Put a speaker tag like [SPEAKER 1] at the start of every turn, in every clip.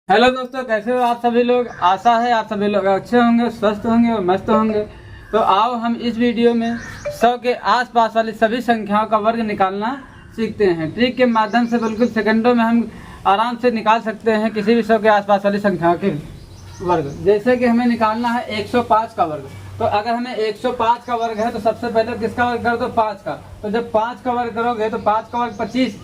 [SPEAKER 1] Hello दोस्तों, कैसे हो आप सभी लोग। आशा है आप सभी लोग अच्छे होंगे, स्वस्थ होंगे और मस्त होंगे। तो आओ हम इस वीडियो में 100 के आसपास वाली सभी संख्याओं का वर्ग निकालना सीखते हैं। ट्रिक के माध्यम से बिल्कुल सेकंडों में हम आराम से निकाल सकते हैं किसी भी 100 के आसपास वाली संख्याओं के वर्ग। जैसे कि हमें निकालना है 105 का वर्ग। तो अगर हमें 105 का वर्ग है तो सबसे पहले किसका वर्ग कर दो, 5 का। तो जब 5 का वर्ग करोगे तो 5 का वर्ग 25,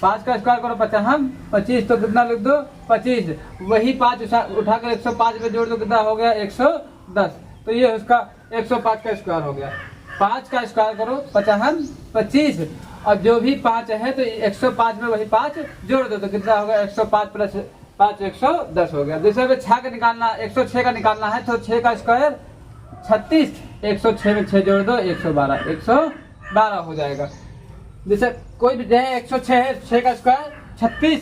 [SPEAKER 1] 5 का स्क्वायर करो 50, हम 25, तो कितना लिख दो 25। वही 5 उठाकर 105 में जोड़ दो, कितना हो गया 110। तो ये उसका 105 का स्क्वायर हो गया। 5 का स्क्वायर करो 50, 25, और जो भी 5 है तो 105 में वही 5 जोड़ दो, तो कितना हो गया 105 प्लस 5 110 हो गया। दूसरे में 6 का निकालना, 106 का निकालना है तो 6 का स्क्वायर 36, 106 में 6 जोड़ दो 112 हो जाएगा। जैसे कोई भी है 106 है, 6 का स्क्वायर 36,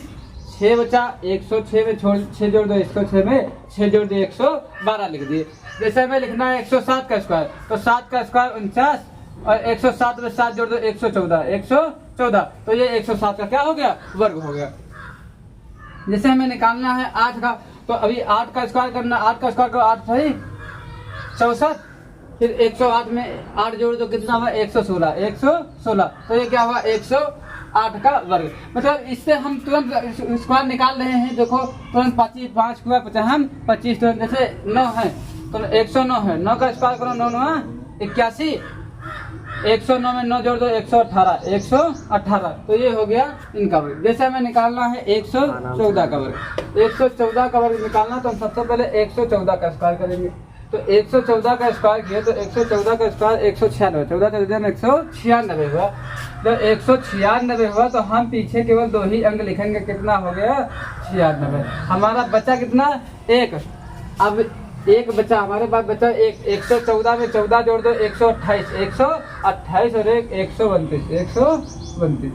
[SPEAKER 1] 6 बचा 106 में 6 जोड़ दो 106 में 6 जोड़ दो 112 लिख दिए। जैसे हमें लिखना है 107 का स्क्वायर, तो 7 का स्क्वायर 49 और 107 में 7 जोड़ दो 114, तो ये 107 का क्या हो गया, वर्ग हो गया। जैसे हमें निकालना है 8 का, तो अभी 8 का स्क्वायर करना, 8 का स्क्वायर करो 8 सही 64, फिर 108 में 8 जोड़ दो कितना हुआ 116, तो ये क्या हुआ 108 का वर्ग। मतलब इससे हम तुरंत स्क्वायर निकाल रहे हैं। देखो तुरंत 5 स्क्वायर 50, हम 25, तो जैसे 9 है तो 109 है, 9 का स्क्वायर करो 9 9 81, 109 में 9 जोड़ दो 118, तो ये हो गया इनका वर्ग। जैसे हमें निकालना है 114 का वर्ग। 114 का वर्ग निकालना तो हम सबसे पहले 114 का स्क्वायर करेंगे। तो 114 का स्क्वायर किया तो 114 का स्क्वायर 196, 14 में 196 हुआ। जब 196 हुआ तो हम पीछे केवल 2 ही अंक लिखेंगे, कितना हो गया 96। हमारा बचा कितना 1। अब 1 बचा, हमारे पास बचा 114 में 14 जोड़ दो 128 और 1 132।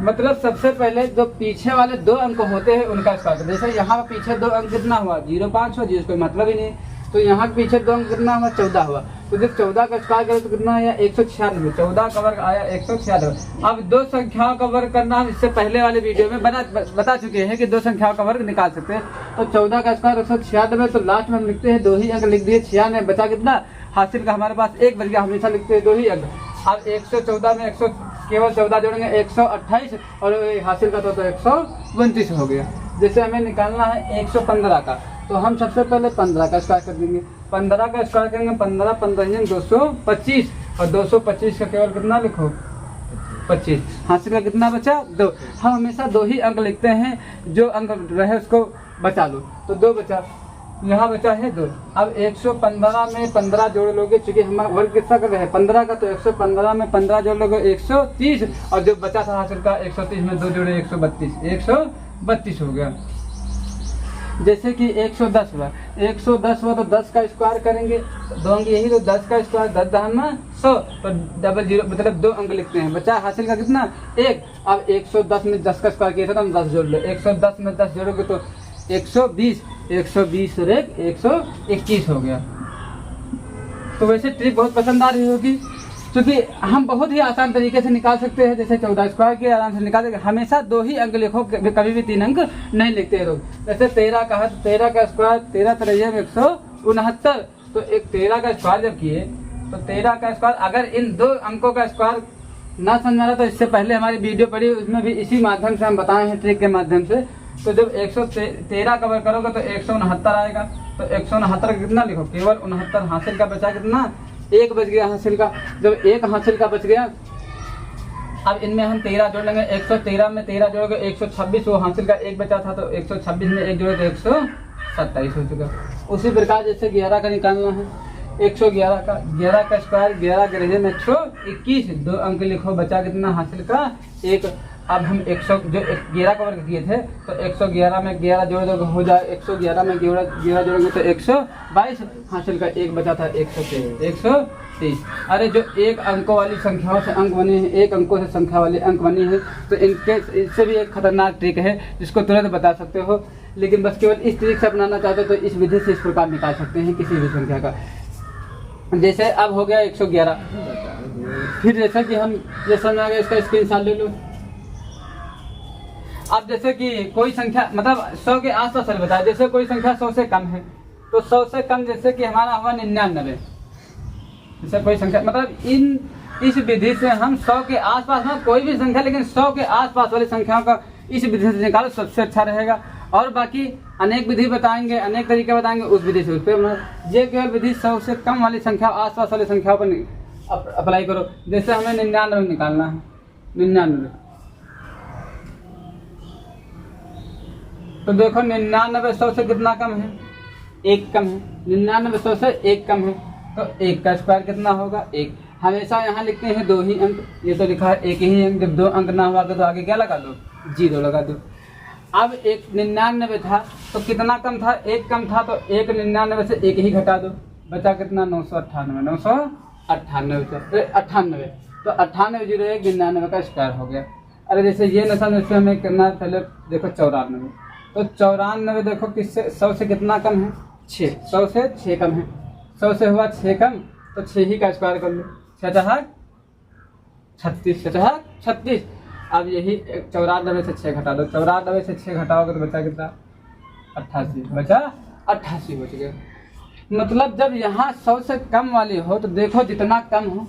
[SPEAKER 1] मतलब सबसे पहले जो पीछे वाले 2 अंक होते हैं उनका स्क्वायर। जैसे यहाँ पीछे 2 अंक कितना हुआ 05 हो, जिसको मतलब ही नहीं। तो यहाँ पीछे 2 अंक कितना हुआ 14 हुआ। तो जब 14 का स्क्वायर करें तो कितना आया 196, 14 का वर्ग आया 196। अब 2 संख्याओं का वर्ग करना हम इससे पहले वाले वीडियो में बता चुके हैं कि 2 संख्याओं का वर्ग निकाल सकते हैं। तो 14 का स्क्वायर 196, तो लास्ट में हम लिखते हैं 2 ही अंक लिख दिए 96, बचा कितना हासिल का हमारे पास 1 बच गया, हमेशा लिखते हैं 2 ही अंक। अब 114 में 100 केवल 14 जोड़ेंगे 128 और हासिल का तो 132 हो गया। जैसे हमें निकालना है 115 का, तो हम सबसे पहले 15 का स्क्वायर कर देंगे। 15 का स्क्वायर करेंगे 15 225, और 225 का केवल कितना लिखो 25, हासिल का कितना बचा 2। हम हमेशा 2 ही अंक लिखते हैं, जो अंक रहे उसको बचा लो। तो 2 बचा, यहाँ बचा है 2। अब 115 में 15 जोड़ लोगे, चूंकि हमारा वर्ग कितना कर रहे हैं 15 का, तो 115 में 15 जोड़ लोगे 130, और जो बचा था हासिल का 130 में 2 जोड़े 132 हो गया। जैसे कि 110 हुआ, 110 हुआ तो 10 का स्क्वायर करेंगे, 2 अंक यही, तो 10 का स्क्वायर 10 दहाना 100, तो 00 मतलब 2 अंक लिखते हैं, बचा हासिल का कितना 1। अब 110 में 10 का स्क्वायर किया था तो हम 10 जोड़ लो, 110 में 10 जोड़ोगे तो 120 और 121 हो गया। तो वैसे ट्रिक बहुत पसंद आ रही होगी, क्योंकि हम बहुत ही आसान तरीके से निकाल सकते हैं। जैसे 14 स्क्वायर के आराम से निकाल देंगे। हमेशा 2 ही अंक लिखो, कभी भी 3 अंक नहीं लिखते हैं लोग। जैसे 13 का है तो 13 का स्क्वायर 13 3 में 169, तो एक 13 का स्क्वायर जब किए तो 13 का स्क्वायर, अगर इन 2 अंकों का स्क्वायर ना समझा रहा तो इससे पहले हमारी वीडियो पड़ी, उसमें भी इसी माध्यम से हम बताए हैं ट्रिक के माध्यम से। तो जब 113 का वर्ग करोगे तो 169 आएगा, तो 169 कितना लिखो केवल 69, हासिल का बचा कितना 1 बच गया हासिल का। जब 1 हासिल का बच गया, अब इनमें हम 13 जोड़ लेंगे, 113 में 13 जोड़ोगे 126, वो हासिल का 1 बचा था, तो 126 में 1 जोड़े तो 127 हो चुका। उसी प्रकार जैसे 11 का निकालना है, 11 का स्क्वायर 11 के रहे में 121, 2 अंक लिखो, बचा कितना हासिल का 1। अब हम 100 जो 11 का वर्ग किए थे तो 111 में 11 जोड़ दो हो जाए 111 में 11 जोड़ेंगे तो 122, हासिल का 1 बचा था 130। अरे जो 1 अंकों वाली संख्याओं से अंक बने हैं, 1 अंकों से संख्या वाले अंक बनी है, तो इससे भी एक खतरनाक ट्रिक है जिसको तुरंत बता सकते हो। लेकिन बस केवल इस ट्रिक से अपनाना चाहते हो तो इस विधि से इस प्रकार निकाल सकते हैं किसी भी संख्या का। जैसे अब हो गया 111, फिर जैसा कि हम जैसा में आ गया इसका स्क्रीनशॉट ले लो। अब जैसे कि कोई संख्या मतलब 100 के आसपास वाले बताया, जैसे कोई संख्या 100 से कम है तो 100 से कम जैसे कि हमारा हुआ 99। जैसे कोई संख्या मतलब इस विधि से हम 100 के आसपास में कोई भी संख्या, लेकिन 100 के आसपास वाली संख्याओं का इस विधि से निकालो सबसे अच्छा रहेगा। और बाकी अनेक विधि बताएंगे, अनेक तरीके बताएंगे, उस विधि से उस पर ये केवल विधि 100 से कम वाली संख्या आसपास वाली संख्याओं पर अप्लाई करो। जैसे हमें 99 निकालना है, 99 तो देखो 99 100 से कितना कम है, 1 कम है। 99 100 से 1 कम है तो 1 का स्क्वायर कितना होगा, 1। हमेशा यहाँ लिखते हैं 2 ही अंक, ये तो लिखा है 1 ही अंक। जब 2 अंक ना हुआ तो आगे क्या लगा दो, 0 लगा दो। अब 99 था तो कितना कम था, 1 कम था तो 1 99 से 1 ही घटा दो, बचा कितना 998। 998 तो 98 0 1 99 का स्क्वायर हो गया। अरे जैसे ये नशा इसमें हमें करना है, पहले देखो 94 तो 94 देखो किससे 100 से कितना कम है, 6। 100 से 6 कम है, 100 से हुआ 6 कम तो 6 ही का स्क्वायर कर लो, 36। अब यही 94 से 6 घटा दो, 94 से 6 घटाओगे तो बचा कितना 88, बचा 88 बच गया। मतलब जब यहाँ 100 से कम वाली हो तो देखो जितना कम हो,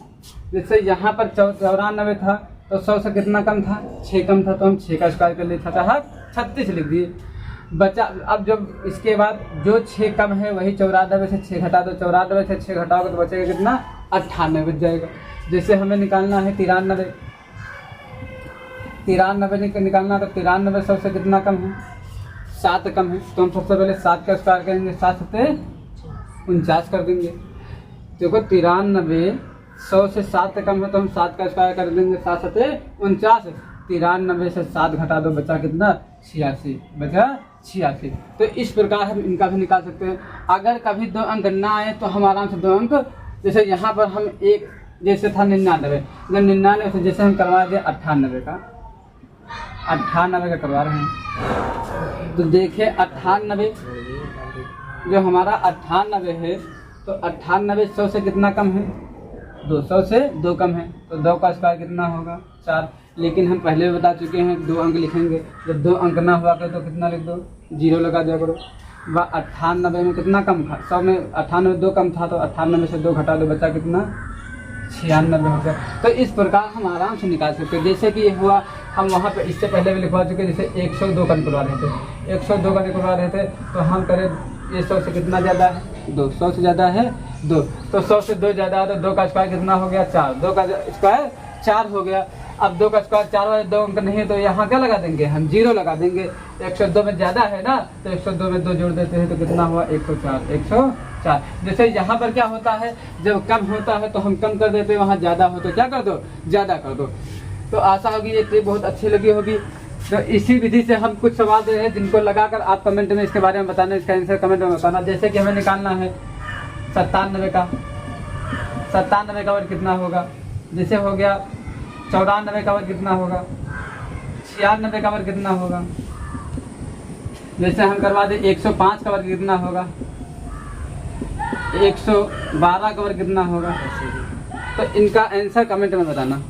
[SPEAKER 1] जैसे यहाँ पर 94 था तो 100 से कितना कम था, 6 कम था तो हम 6 का स्क्वायर कर लिए, 36 लिख दिए, बचा। अब जब इसके बाद जो 6 कम है वही 94 से 6 घटा दो, 94 से 6 घटाओगे तो बचेगा कितना 98 बच जाएगा। जैसे हमें निकालना है 93 निकालना तो 93 100 से कितना कम है, 7 कम है तो हम सबसे पहले 7 का स्क्वायर करेंगे, 7 से 49 कर देंगे। देखो 93 100 से 7 कम है तो हम 7 का स्क्वायर कर देंगे, 7 से 49। 93 से 7 घटा दो, बचा कितना 86, बचा 86। तो इस प्रकार हम इनका भी निकाल सकते हैं। अगर कभी 2 अंक ना आए तो हम आराम से 2 अंक, जैसे यहाँ पर हम एक जैसे था 99 से जैसे हम करवा दें 98 का करवा रहे हैं तो देखिए 98 जो हमारा 98 है तो 98 100 से कितना कम है, 200 से 2 कम है तो 2 का स्क्वायर कितना होगा 4। लेकिन हम पहले भी बता चुके हैं 2 अंक लिखेंगे, जब 2 अंक ना हुआ करे तो कितना लिख दो, 0 लगा दिया करो। वह 98 में कितना कम था, 100 में 98 2 कम था तो 98 से 2 घटा दो, बचा कितना 96 हो गया। तो इस प्रकार हम आराम से निकाल सकते हैं। जैसे कि ये हुआ, हम वहाँ पे इससे पहले भी लिखवा चुके, जैसे 102 का निकलवा रहे थे, 102 का निकलवा रहे थे तो हम करें ये 100 से कितना ज़्यादा है, 2। 100 से ज़्यादा है 2 तो 100 से 2 ज़्यादा है तो 2 का स्क्वायर कितना हो गया 4, 2 का स्क्वायर 4 हो गया। अब 2 का स्क्वायर 4 वाले 2 अंक नहीं है तो यहाँ क्या लगा देंगे, हम 0 लगा देंगे। 102 में ज़्यादा है ना तो 102 में 2 जोड़ देते हैं तो कितना हुआ 104। जैसे यहाँ पर क्या होता है, जब कम होता है तो हम कम कर देते हैं, वहाँ ज़्यादा हो तो क्या कर दो, ज़्यादा कर दो। तो आशा होगी ये ट्रिक बहुत अच्छी लगी होगी। तो इसी विधि से हम कुछ सवाल दे रहे हैं जिनको लगाकर आप कमेंट में इसके बारे में बताना, इसका आंसर कमेंट में बताना। जैसे कि हमें निकालना है 97 का वर्ग कितना होगा, जैसे हो गया 94 का वर्ग कितना होगा, 96 का वर्ग कितना होगा, जैसे हम करवा दें 105 का वर्ग कितना होगा, 112 का वर्ग कितना होगा। तो इनका आंसर कमेंट में बताना।